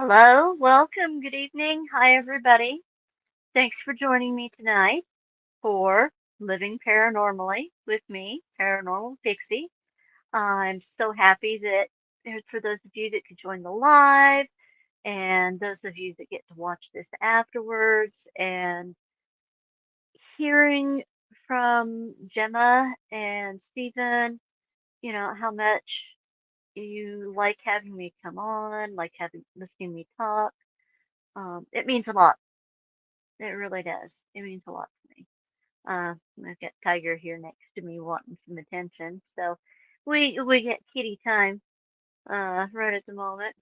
Hello, welcome, good evening. Hi, everybody. Thanks for joining me tonight for Living Paranormally with me, Paranormal Pixie. I'm so happy that for those of you that could join the live and those of you that get to watch this afterwards and hearing from Gemma and Stephen, how much you like having me come on, like listening to me talk. It means a lot. It really does. It means a lot to me. I've got Tiger here next to me wanting some attention, so we get kitty time right at the moment.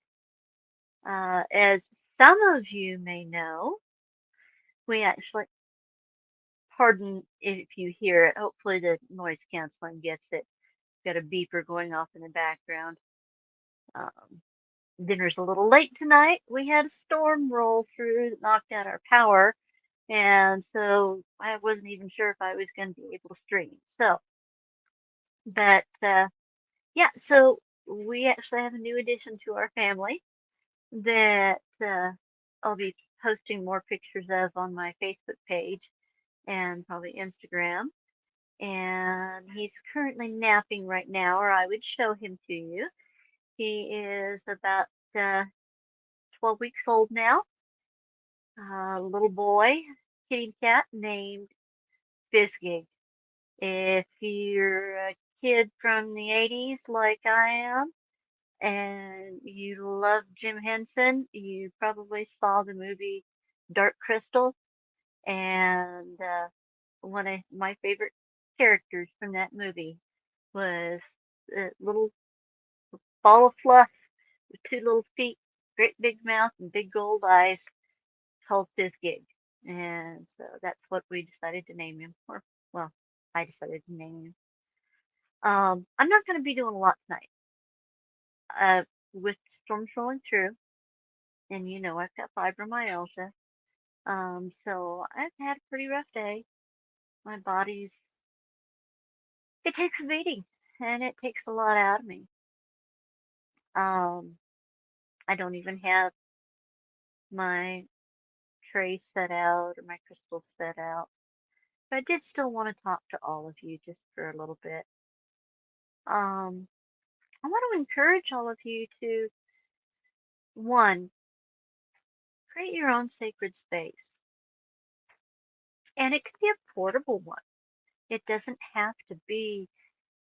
As some of you may know, we actually, pardon if you hear it. Hopefully the noise canceling gets it. Got a beeper going off in the background. Um, Dinner's a little late tonight. We had a storm roll through that knocked out our power, and so I wasn't even sure if I was going to be able to stream. But yeah, so we actually have a new addition to our family that I'll be posting more pictures of on my Facebook page and probably Instagram. And he's currently napping right now, or I would show him to you. He is about 12 weeks old now, a little boy, kitty cat named Bisgig. If you're a kid from the 80s like I am, and you love Jim Henson, you probably saw the movie Dark Crystal, and one of my favorite characters from that movie was a little ball of fluff with two little feet, great big mouth, and big gold eyes called Fizzgig. And so that's what we decided to name him. Or, well, I decided to name him. I'm not going to be doing a lot tonight. With storms rolling through, and I've got fibromyalgia. So I've had a pretty rough day. My body's, it takes a beating, and it takes a lot out of me. Um, I don't even have my tray set out or my crystals set out. But I did still want to talk to all of you just for a little bit. Um, I want to encourage all of you to, one, create your own sacred space. And it could be a portable one. It doesn't have to be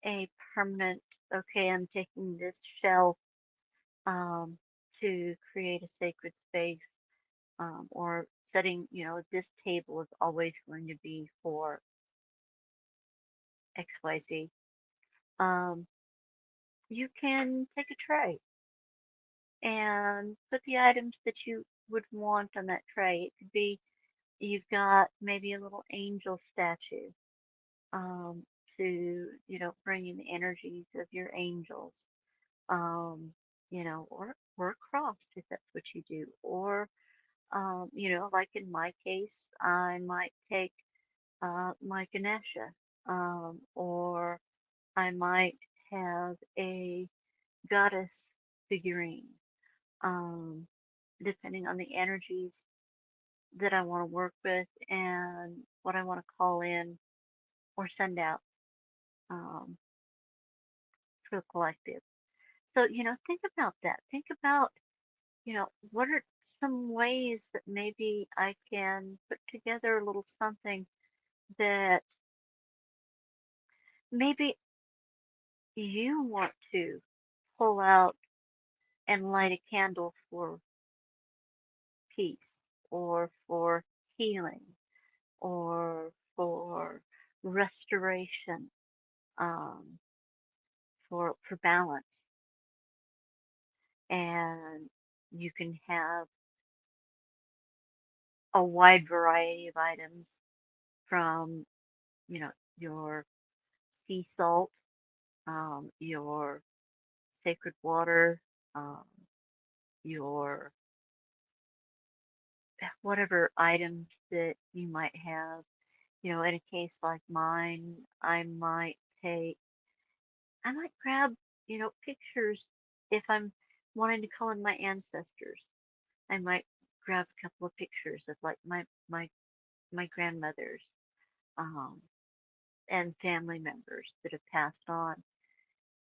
a permanent, okay, I'm taking this shelf um, to create a sacred space, or setting, this table is always going to be for XYZ. Um, you can take a tray and put the items that you would want on that tray. It could be you've got maybe a little angel statue um, to, bring in the energies of your angels, um, or a cross if that's what you do, or like in my case, I might take my Ganesha, or I might have a goddess figurine, um, depending on the energies that I want to work with and what I want to call in or send out um, for the collective. So, think about that. Think about, what are some ways that maybe I can put together a little something that maybe you want to pull out and light a candle for peace or for healing or for restoration, um, for balance. And you can have a wide variety of items from, your sea salt, your sacred water, um, your whatever items that you might have. In a case like mine, take, I might grab, pictures if I'm wanting to call in my ancestors. I might grab a couple of pictures of like my grandmothers, um, and family members that have passed on,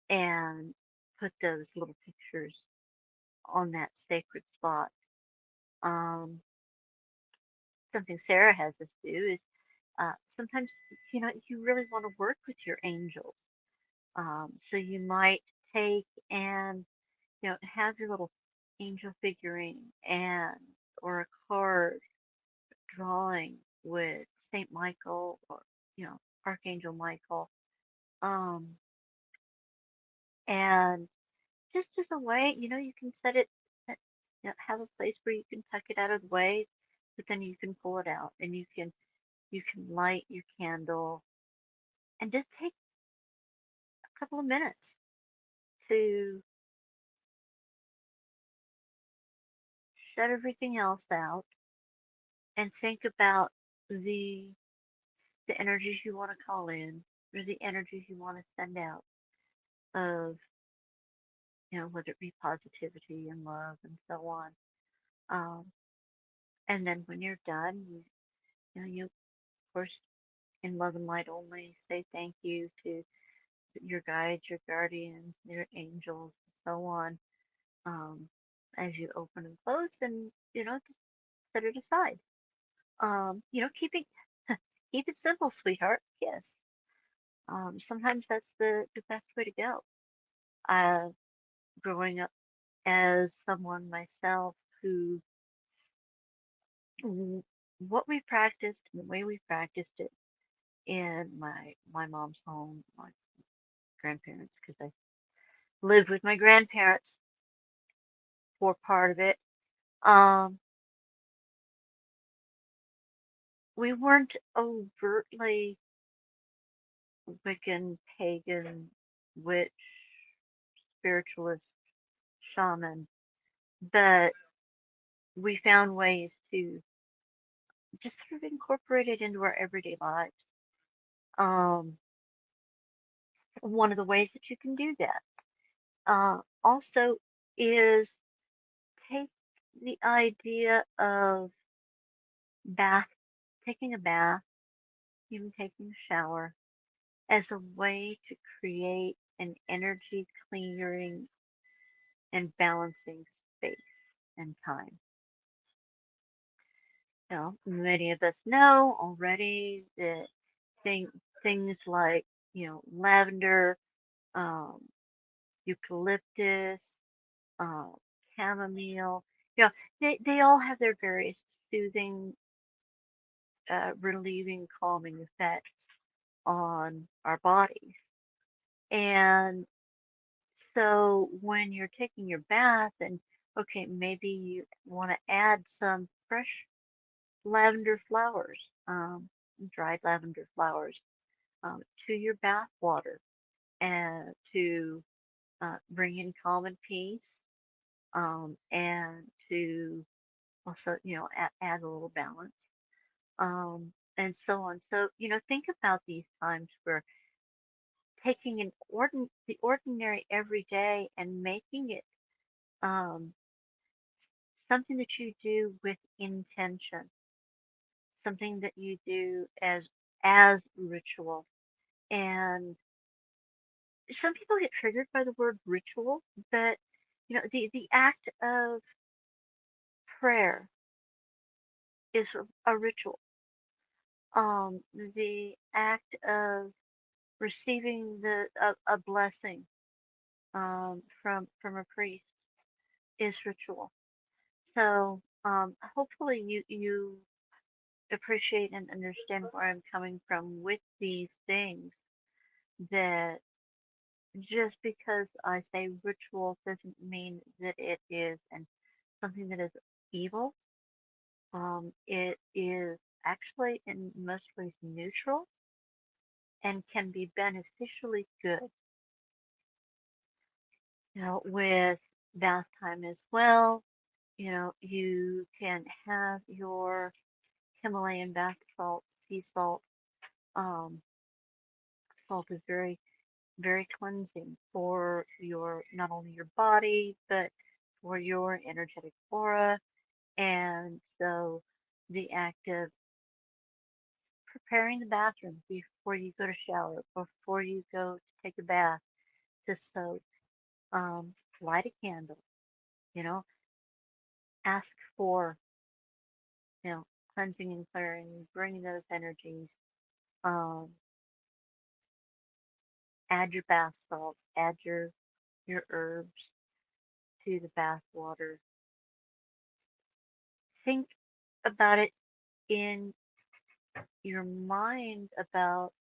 and put those little pictures on that sacred spot. Um, Something Sarah has us do is sometimes you really want to work with your angels. So you might take and have your little angel figurine and or a card drawing with Saint Michael or Archangel Michael, um, and just as a way, you can set it, at- have a place where you can tuck it out of the way, but then you can pull it out and you can light your candle and just take a couple of minutes to shut everything else out and think about the the energies you want to call in or the energies you want to send out of whether it be positivity and love and so on. Um, and then when you're done, you of course in love and light only say thank you to your guides, your guardians, your angels, and so on. Um, as you open and close, and just set it aside. Keeping keep it simple, sweetheart. Yes. Sometimes that's the best way to go. Uh, Growing up as someone myself who what we practiced and the way we practiced it in my mom's home, my grandparents, because I lived with my grandparents for part of it. Um, we weren't overtly Wiccan, pagan, witch, spiritualist, shaman, but we found ways to just sort of incorporate it into our everyday lives. Um, One of the ways that you can do that also is take the idea of bath, taking a bath, even taking a shower, as a way to create an energy clearing and balancing space and time. Many of us know already that thing, things like, lavender, um, eucalyptus, uh, chamomile, they all have their various soothing, relieving, calming effects on our bodies. And so when you're taking your bath and okay, maybe you want to add some fresh lavender flowers, dried lavender flowers, to your bath water and to bring in calm and peace, and to also, add a little balance, and so on. So, think about these times where taking the ordinary every day and making it um, something that you do with intention, something that you do as ritual. And some people get triggered by the word ritual, but the act of prayer is a ritual. The act of receiving a blessing from a priest is ritual. So hopefully you appreciate and understand where I'm coming from with these things. That just because I say ritual doesn't mean that it is and something that is evil. It is actually in most ways neutral and can be beneficially good. With bath time as well, you can have your Himalayan bath salt, sea salt. Um, Salt is very, very cleansing for your not only your body but for your energetic aura. And so the act of preparing the bathroom before you go to shower, before you go to take a bath, to soak, light a candle, you know, ask for, you know, cleansing and clearing, bring those energies, um, add your bath salt, add your herbs to the bath water. Think about it in your mind about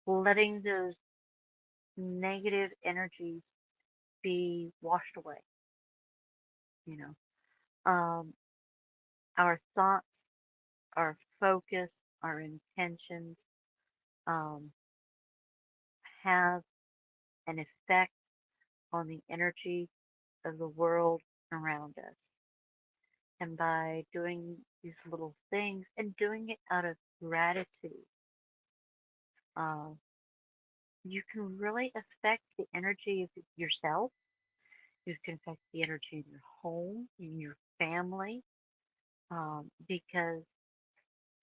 letting those negative energies be washed away, you know. Our thoughts, our focus, our intentions um, have an effect on the energy of the world around us. And by doing these little things and doing it out of gratitude, uh, you can really affect the energy of yourself. You can affect the energy in your home, in your family, because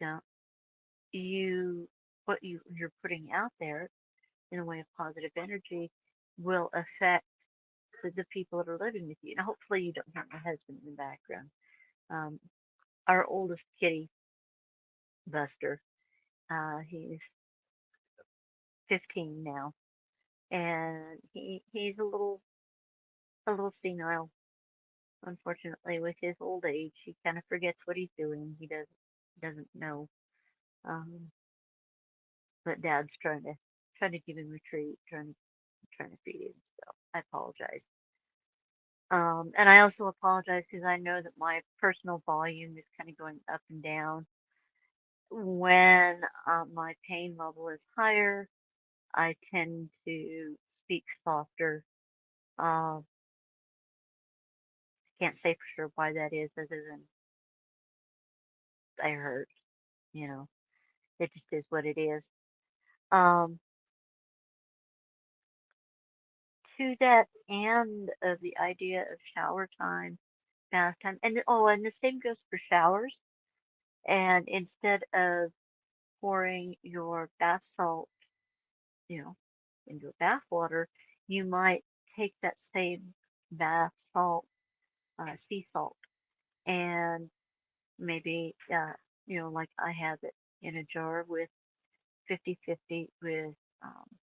you know, what you're putting out there in a way of positive energy will affect the people that are living with you. And hopefully you don't have my husband in the background. Um, our oldest kitty, Buster, he's 15 now, and he's a little senile. Unfortunately, with his old age, he kind of forgets what he's doing. He doesn't know. Um, but Dad's trying to give him a treat, trying to feed him. So I apologize. And I also apologize because I know that my personal volume is kind of going up and down. When my pain level is higher, I tend to speak softer. Uh, can't say for sure why that is, other than I hurt. You know, it just is what it is. Um, to that end of the idea of shower time, bath time, and the same goes for showers. And instead of pouring your bath salt, you know, into a bath water, you might take that same bath salt, sea salt, and maybe, like I have it in a jar with 50-50 with um,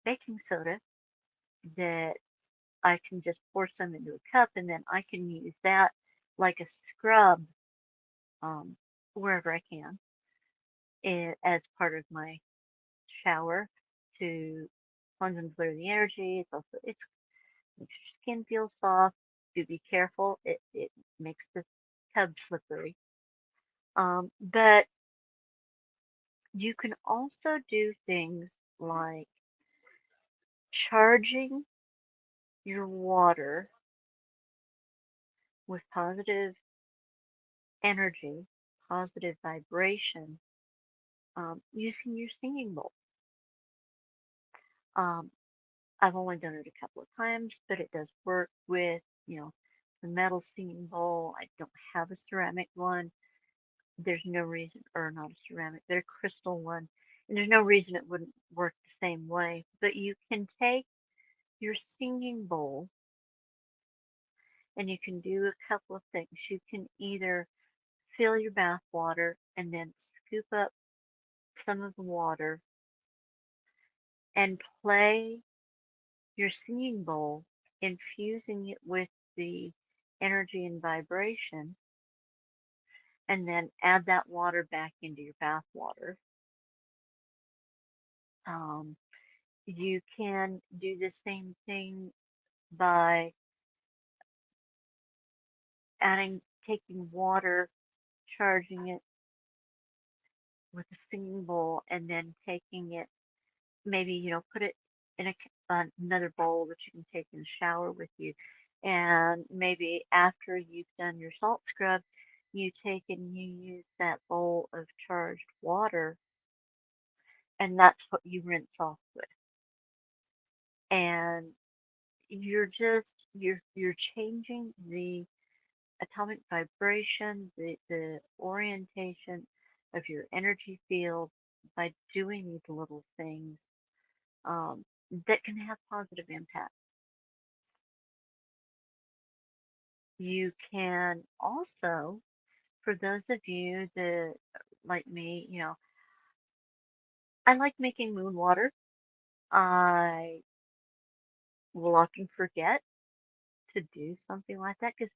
baking soda that I can just pour some into a cup and then I can use that like a scrub um, wherever I can as part of my shower to cleanse and clear the energy. It makes your skin feel soft. Do be careful. It makes the tub slippery. But you can also do things like charging your water with positive energy, positive vibration, using your singing bowl. Um, I've only done it a couple of times, but it does work with, the metal singing bowl. I don't have a ceramic one. There's no reason, or not a ceramic, but a crystal one. And there's no reason it wouldn't work the same way. But you can take your singing bowl and you can do a couple of things. You can either fill your bath water and then scoop up some of the water and play your singing bowl, infusing it with the energy and vibration, and then add that water back into your bath water. Um, you can do the same thing by taking water, charging it with a singing bowl, and then taking it, maybe, put it in another bowl that you can take in the shower with you. And maybe after you've done your salt scrub, you take and you use that bowl of charged water, and that's what you rinse off with. And you're changing the atomic vibration, the orientation of your energy field by doing these little things um, that can have positive impact. You can also, for those of you that, like me, I like making moon water. I will often forget to do something like that because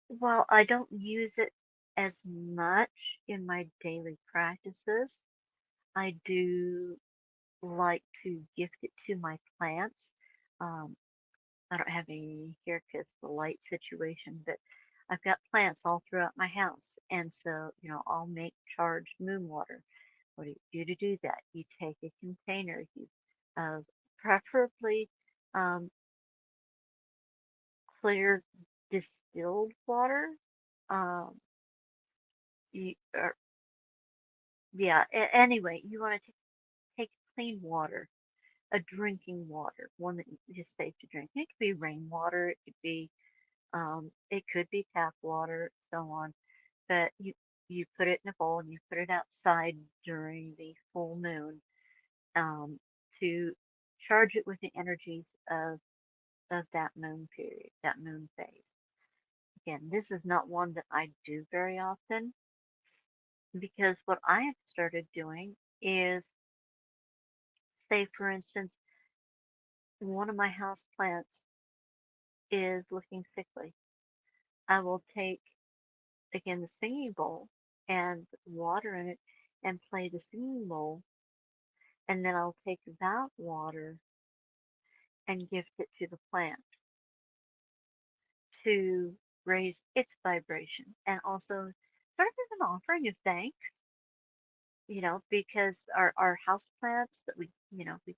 while I don't use it as much in my daily practices, I do like to gift it to my plants. Um, I don't have any here because the light situation, but I've got plants all throughout my house. And so, I'll make charged moon water. What do you do to do that? You take a container, you uh, preferably um, clear distilled water. Um, or, yeah, anyway, you want to take clean water, a drinking water, one that is safe to drink. It could be rainwater, it could be tap water, so on. But you put it in a bowl and you put it outside during the full moon um, to charge it with the energies of that moon period, that moon phase. Again, this is not one that I do very often because what I have started doing is, say, for instance, one of my house plants is looking sickly. I will take, again, the singing bowl and water in it and play the singing bowl, and then I'll take that water and gift it to the plant to raise its vibration and also sort of as an offering of thanks, because our house plants that we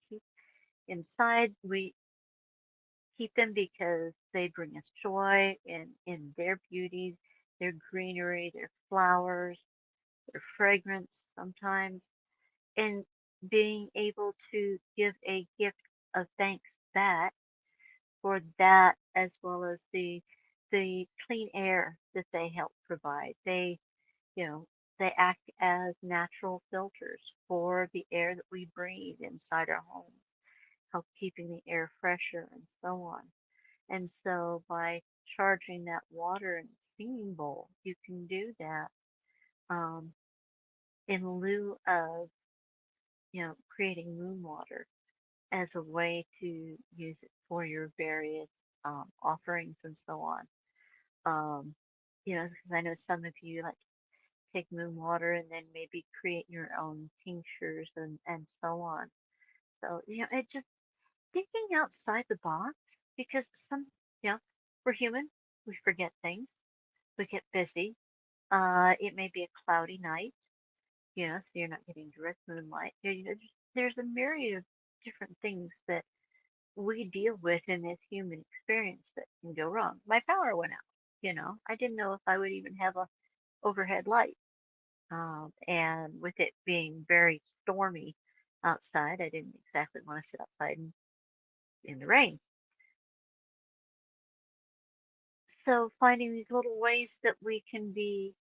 keep inside, we keep them because they bring us joy in their beauty, their greenery, their flowers, their fragrance sometimes, and being able to give a gift of thanks back for that as well as the clean air that they help provide. You know, they act as natural filters for the air that we breathe inside our homes, help keeping the air fresher and so on. And so by charging that water in a singing bowl, you can do that um, in lieu of, creating moon water as a way to use it for your various offerings and so on. Um, because I know some of you like take moon water and then maybe create your own tinctures and so on. So, it just thinking outside the box because you know, we're human. We forget things. We get busy. It may be a cloudy night, so you're not getting direct moonlight. There's a myriad of different things that we deal with in this human experience that can go wrong. My power went out. I didn't know if I would even have a overhead light. And with it being very stormy outside, I didn't exactly want to sit outside in the rain. So finding these little ways that we can be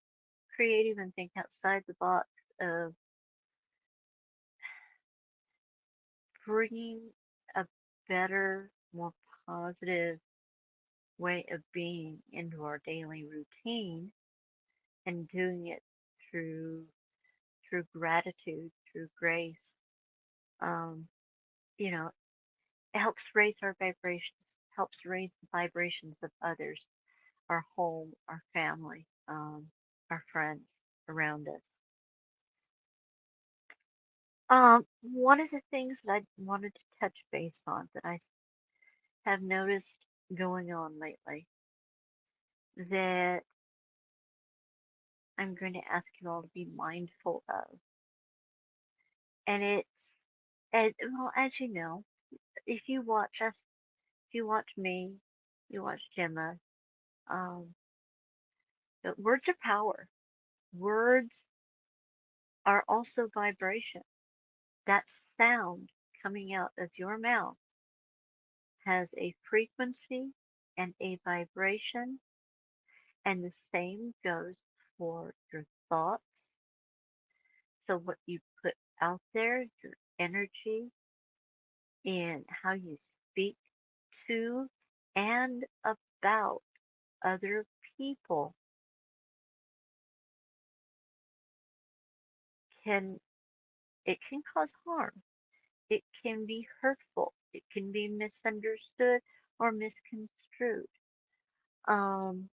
creative and think outside the box of bringing a better, more positive way of being into our daily routine and doing it through gratitude, through grace. Um, you know, it helps raise our vibrations, helps raise the vibrations of others, our home, our family, our friends around us. One of the things that I wanted to touch base on that I have noticed going on lately that I'm going to ask you all to be mindful of. And well, as you know, if you watch us, if you watch me, you watch Gemma, um, words are power. Words are also vibration. That sound coming out of your mouth has a frequency and a vibration And the same goes for your thoughts. So, what you put out there, your energy, and how you speak to and about other people can it can cause harm. It can be hurtful. It can be misunderstood or misconstrued. Um,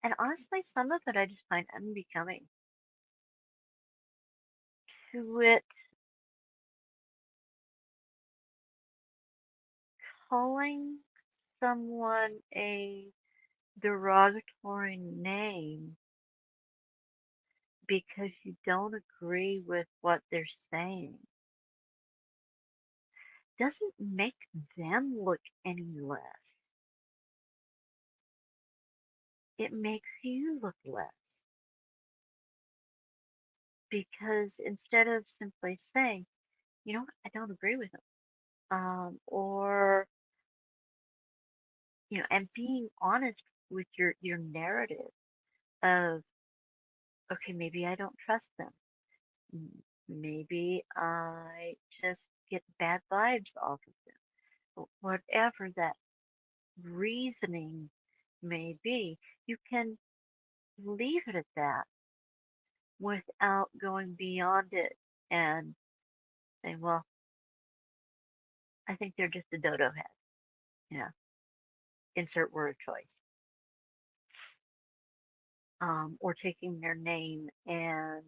and honestly, some of it I just find unbecoming. To it, calling someone a derogatory name because you don't agree with what they're saying doesn't make them look any less. It makes you look less because instead of simply saying, you know what, I don't agree with them, or and being honest with your narrative of, okay, maybe I don't trust them. Maybe I just get bad vibes off of them. Whatever that reasoning may be, you can leave it at that without going beyond it and saying, well, I think they're just a dodo head. Yeah, insert word of choice. Or taking their name and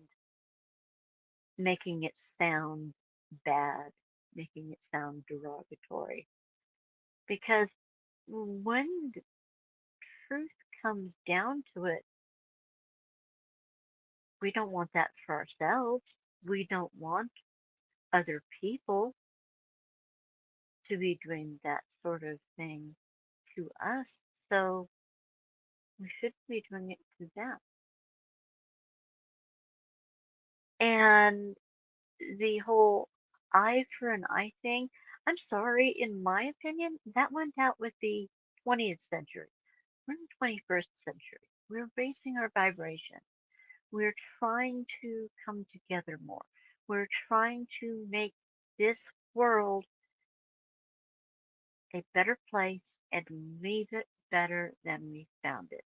making it sound bad, making it sound derogatory. Because when the truth comes down to it, we don't want that for ourselves. We don't want other people to be doing that sort of thing to us. So we shouldn't be doing it to them. And the whole eye for an eye thing, I'm sorry, in my opinion, that went out with the 20th century. We're in the 21st century. We're raising our vibration. We're trying to come together more. We're trying to make this world a better place and leave it better than we found it.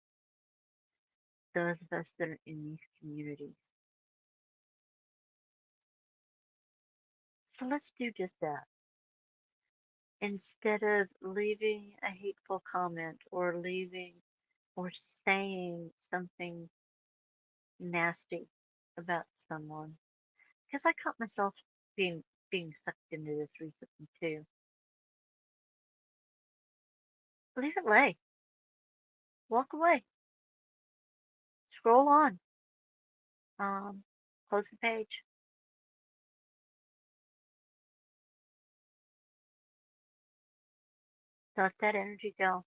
Those of us that are in these communities. So let's do just that. Instead of leaving a hateful comment or leaving or saying something nasty about someone. Because I caught myself being sucked into this recently too. Leave it lay. Walk away. Scroll on. Um, Close the page. Let that energy go.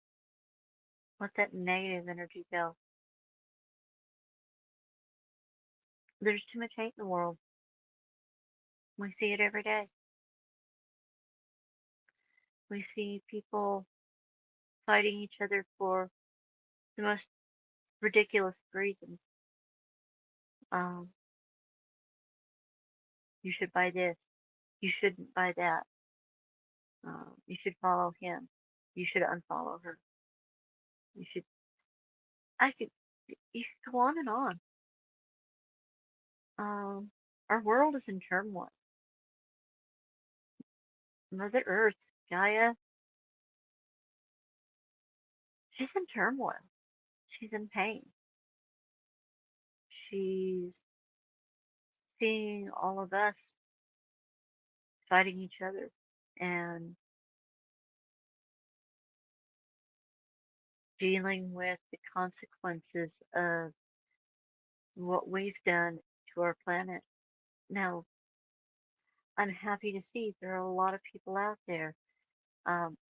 Let that negative energy go. There's too much hate in the world. We see it every day. We see people fighting each other for the most ridiculous reasons. Um, you should buy this. You shouldn't buy that. You should follow him. You should unfollow her. You should. I could. You could go on and on. Um, our world is in turmoil. Mother Earth, Gaia, she's in turmoil. She's in pain. She's seeing all of us fighting each other and dealing with the consequences of what we've done to our planet. Now, I'm happy to see there are a lot of people out there,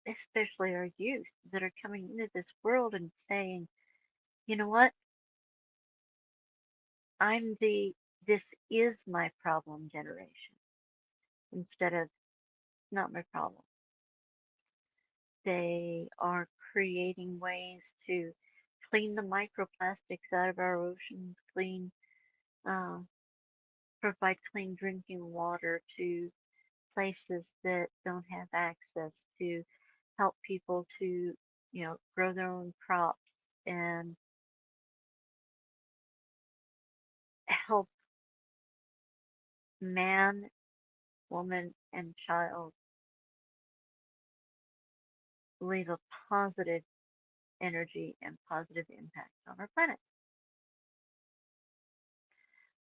especially our youth, that are coming into this world and saying, you know what, I'm the this is my problem generation instead of not my problem. They are creating ways to clean the microplastics out of our oceans, uh, provide clean drinking water to places that don't have access, to help people to, grow their own crops and help man, woman, and child leave a positive energy and positive impact on our planet.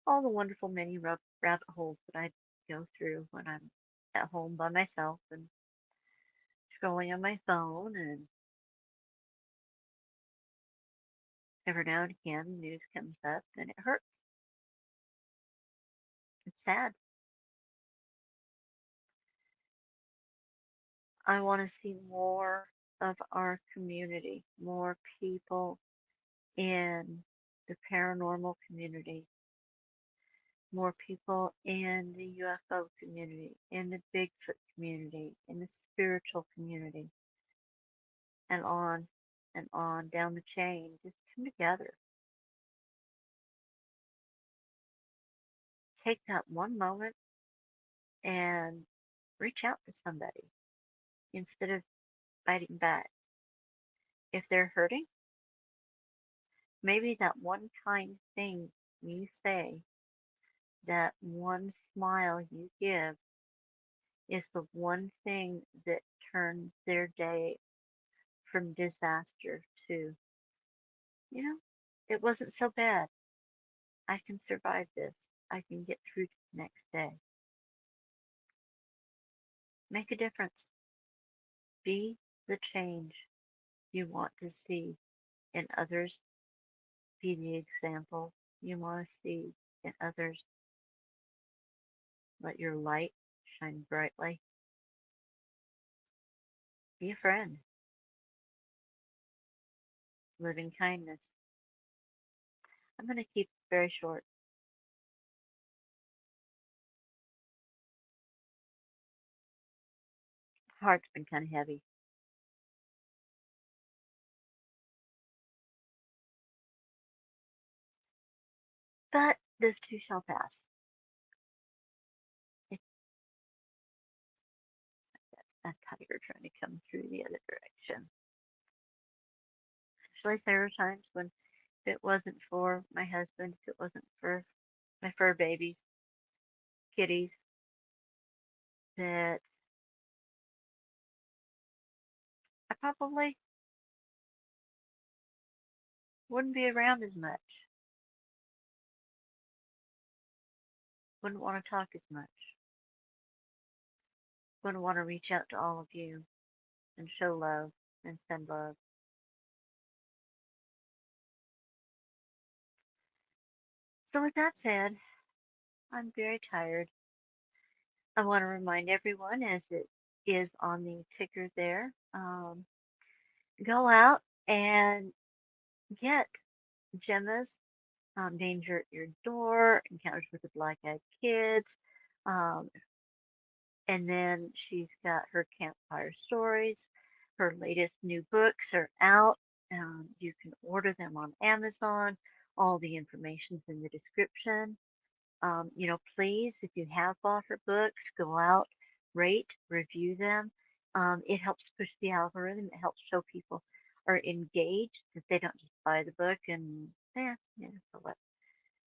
All the wonderful many rabbit holes that I go through when I'm at home by myself and scrolling on my phone, and every now and again news comes up and it hurts. It's sad. I want to see more of our community, more people in the paranormal community, more people in the UFO community, in the Bigfoot community, in the spiritual community, and on down the chain. Just come together. Take that one moment and reach out to somebody instead of fighting back. If they're hurting, maybe that one kind thing you say, that one smile you give, is the one thing that turns their day from disaster to, you know, it wasn't so bad. I can survive this. I can get through to the next day. Make a difference. Be the change you want to see in others. Be the example you want to see in others. Let your light shine brightly. Be a friend. Live in kindness. I'm going to keep it very short. Heart's been kind of heavy, but this too shall pass. It's a tiger trying to come through the other direction. Especially there were times when if it wasn't for my husband, if it wasn't for my fur babies, kitties, that I probably wouldn't be around as much. Wouldn't want to talk as much. Wouldn't want to reach out to all of you and show love and send love. So with that said, I'm very tired. I want to remind everyone, as it is on the ticker there, go out and get Gemma's Danger at Your Door, Encounters with the Black-Eyed Kids, um, and then she's got her campfire stories. Her latest new books are out. You can order them on Amazon. All the information's in the description. Please, if you have bought her books, go out, rate, review them. It helps push the algorithm. It helps show people are engaged, that they don't just buy the book and, so what,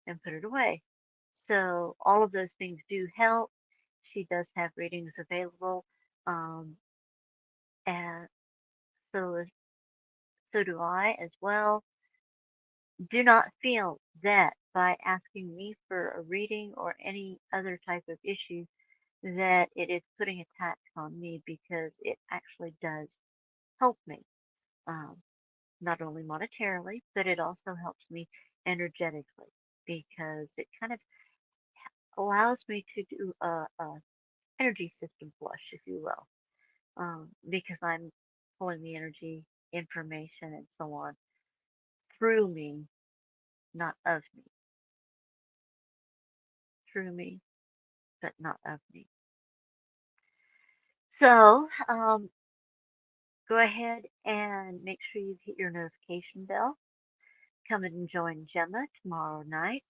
and put it away. So all of those things do help. She does have readings available, um, and so so do I as well. Do not feel that by asking me for a reading or any other type of issue that it is putting a tax on me, because it actually does help me, um, not only monetarily, but it also helps me energetically, because it kind of allows me to do a energy system flush, if you will, because I'm pulling the energy, information, and so on through me, not of me, through me, but not of me. So go ahead and make sure you hit your notification bell Come and join Gemma tomorrow night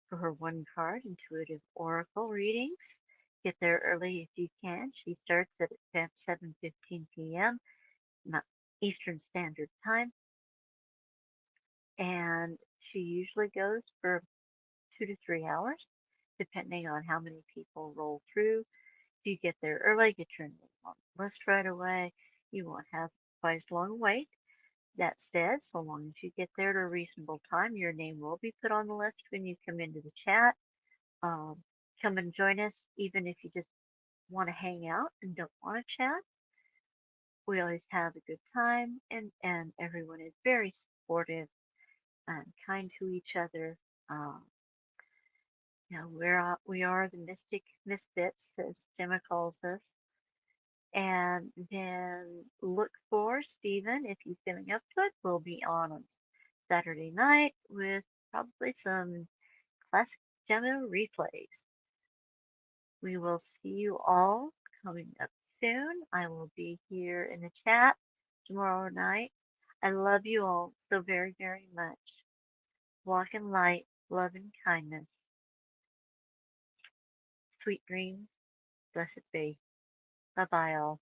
for her one card intuitive oracle readings. Get there early if you can. She starts at 7:15 p.m. Eastern Standard Time, and she usually goes for 2 to 3 hours, depending on how many people roll through. If you get there early, get your name on the list right away. You won't have quite as long a wait. That said, so long as you get there at a reasonable time, your name will be put on the list when you come into the chat. Um, Come and join us, even if you just want to hang out and don't want to chat. We always have a good time, and everyone is very supportive and kind to each other. Um, we are the mystic misfits, as Gemma calls us. And then look for Stephen if he's feeling up to it. We'll be on Saturday night with probably some classic Gemma replays. We will see you all coming up soon. I will be here in the chat tomorrow night. I love you all so very, very much. Walk in light, love, and kindness. Sweet dreams. Blessed be. Bye bye, all.